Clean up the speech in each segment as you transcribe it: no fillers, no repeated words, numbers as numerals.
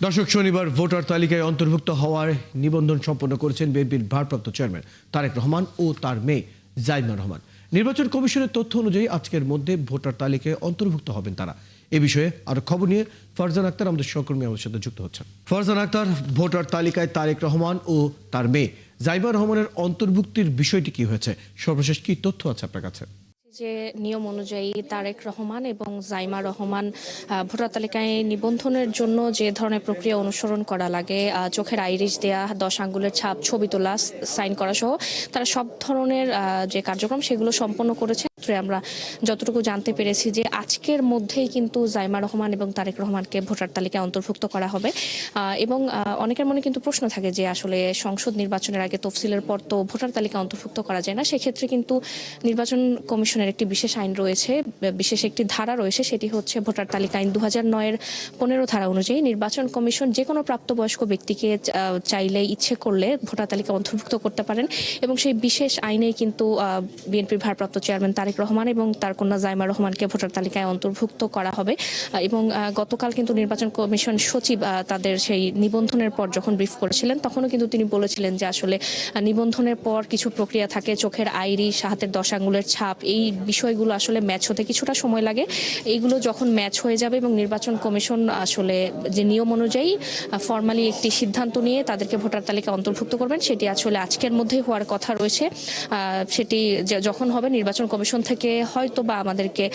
দর্শক, শনিবার ভোটার তালিকায় অন্তর্ভুক্ত হওয়ার নিবন্ধন সম্পন্ন করেছেন বিএনপির ভারপ্রাপ্ত চেয়ারম্যান তারেক রহমান ও তার মেয়ে জাইমা রহমান। নির্বাচন কমিশনের তথ্য অনুযায়ী আজকের মধ্যে ভোটার তালিকায় অন্তর্ভুক্ত হবেন তারা। এ বিষয়ে আরো খবর নিয়ে ফারজান আক্তার আমাদের সহকর্মী আমাদের সাথে যুক্ত হচ্ছেন। ফারজান আক্তার, ভোটার তালিকায় তারেক রহমান ও তার মেয়ে জাইমা রহমানের অন্তর্ভুক্তির বিষয়টি কি হয়েছে, সর্বশেষ কি তথ্য আছে আপনার কাছে? যে নিয়ম অনুযায়ী তারেক রহমান এবং জাইমা রহমান ভোটার তালিকায় নিবন্ধনের জন্য যে ধরনের প্রক্রিয়া অনুসরণ করা লাগে, চোখের আইরিশ দেয়া, 10 আঙ্গুলের ছাপ, ছবি তোলা, সাইন করা সহ তারা সব ধরনের যে কার্যক্রম সেগুলো সম্পন্ন করেছে। আমরা যতটুকু জানতে পেরেছি যে আজকের মধ্যেই কিন্তু জাইমা রহমান এবং তারেক রহমানকে ভোটার তালিকায় অন্তর্ভুক্ত করা হবে। এবং অনেকের মনে কিন্তু প্রশ্ন থাকে যে আসলে সংসদ নির্বাচনের আগে তফসিলের পর তো ভোটার তালিকায় অন্তর্ভুক্ত করা যায় না। সেক্ষেত্রে কিন্তু নির্বাচন কমিশনের একটি বিশেষ আইন রয়েছে, বিশেষ একটি ধারা রয়েছে, সেটি হচ্ছে ভোটার তালিকা আইন 2009-এর 15 ধারা অনুযায়ী নির্বাচন কমিশন যে কোনো প্রাপ্তবয়স্ক ব্যক্তিকে চাইলে, ইচ্ছে করলে ভোটার তালিকায় অন্তর্ভুক্ত করতে পারেন। এবং সেই বিশেষ আইনে কিন্তু বিএনপির ভারপ্রাপ্ত চেয়ারম্যান তারেক রহমান এবং তার কন্যা জাইমা রহমানকে ভোটার তালিকায় অন্তর্ভুক্ত করা হবে। এবং গতকাল কিন্তু নির্বাচন কমিশন সচিব তাদের সেই নিবন্ধনের পর যখন ব্রিফ করেছিলেন, তখনও কিন্তু তিনি বলেছিলেন যে আসলে নিবন্ধনের পর কিছু প্রক্রিয়া থাকে, চোখের আইরিশ, হাতের 10 আঙ্গুলের ছাপ, এই বিষয়গুলো আসলে ম্যাচ হতে কিছুটা সময় লাগে। এইগুলো যখন ম্যাচ হয়ে যাবে এবং নির্বাচন কমিশন আসলে যে নিয়ম অনুযায়ী ফর্মালি একটি সিদ্ধান্ত নিয়ে তাদেরকে ভোটার তালিকায় অন্তর্ভুক্ত করবেন, সেটি আসলে আজকের মধ্যেই হওয়ার কথা রয়েছে। সেটি যখন হবে নির্বাচন কমিশন থেকে হয়তো বা আমাদেরকে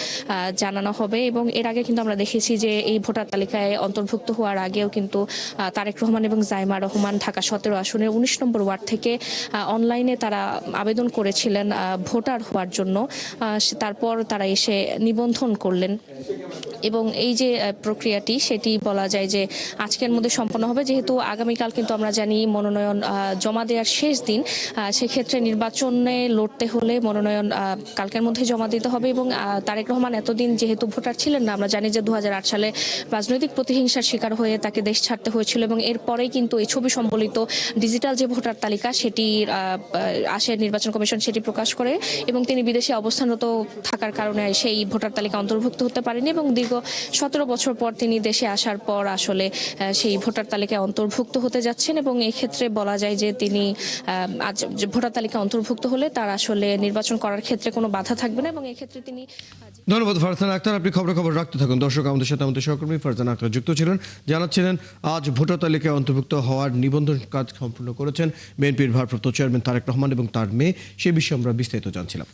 জানানো হবে। এবং এর আগে কিন্তু আমরা দেখেছি যে এই ভোটার তালিকায় অন্তর্ভুক্ত হওয়ার আগেও কিন্তু তারেক রহমান এবং জাইমা রহমান ঢাকা 17 আসনের 19 নম্বর ওয়ার্ড থেকে অনলাইনে তারা আবেদন করেছিলেন ভোটার হওয়ার জন্য। তারপর তারা এসে নিবন্ধন করলেন এবং এই যে প্রক্রিয়াটি সেটি বলা যায় যে আজকের মধ্যে সম্পন্ন হবে। যেহেতু আগামীকাল কিন্তু আমরা জানি মনোনয়ন জমা দেওয়ার শেষ দিন, সেক্ষেত্রে নির্বাচনে লড়তে হলে মনোনয়ন কালকের মধ্যে জমা দিতে হবে। এবং তারেক রহমান এতদিন যেহেতু ভোটার ছিলেন না, আমরা জানি যে 2008 সালে রাজনৈতিক প্রতিহিংসার শিকার হয়ে তাকে দেশ ছাড়তে হয়েছিল এবং এরপরেই কিন্তু এই ছবি সম্বলিত ডিজিটাল যে ভোটার তালিকা সেটি আসে, নির্বাচন কমিশন সেটি প্রকাশ করে এবং তিনি বিদেশে অবস্থানরত থাকার কারণে সেই ভোটার তালিকা অন্তর্ভুক্ত হতে পারেনি এবং দীর্ঘ 17 বছর পর তিনি দেশে আসার পর আসলে সেই ভোটার তালিকায় অন্তর্ভুক্ত হতে যাচ্ছেন। এবং এই ক্ষেত্রে বলা যায় যে তিনি আজ ভোটার তালিকা অন্তর্ভুক্ত হলে তার আসলে নির্বাচন করার ক্ষেত্রে কোনো বাধা থাকবে না এবং এই ক্ষেত্রে তিনি। ধন্যবাদ ফারজান আক্তার, আপনি খবর রাখতে থাকুন। দর্শক, আমাদের সাথে আমাদের সহকর্মী ফারজান আক্তার যুক্ত ছিলেন, জানাচ্ছিলেন আজ ভোটার তালিকায় অন্তর্ভুক্ত হওয়ার নিবন্ধন কাজ সম্পূর্ণ করেছেন বিএনপির ভারপ্রাপ্ত চেয়ারম্যান তারেক রহমান এবং তার মেয়ে। সে বিষয়ে আমরা বিস্তারিত জানছিলাম।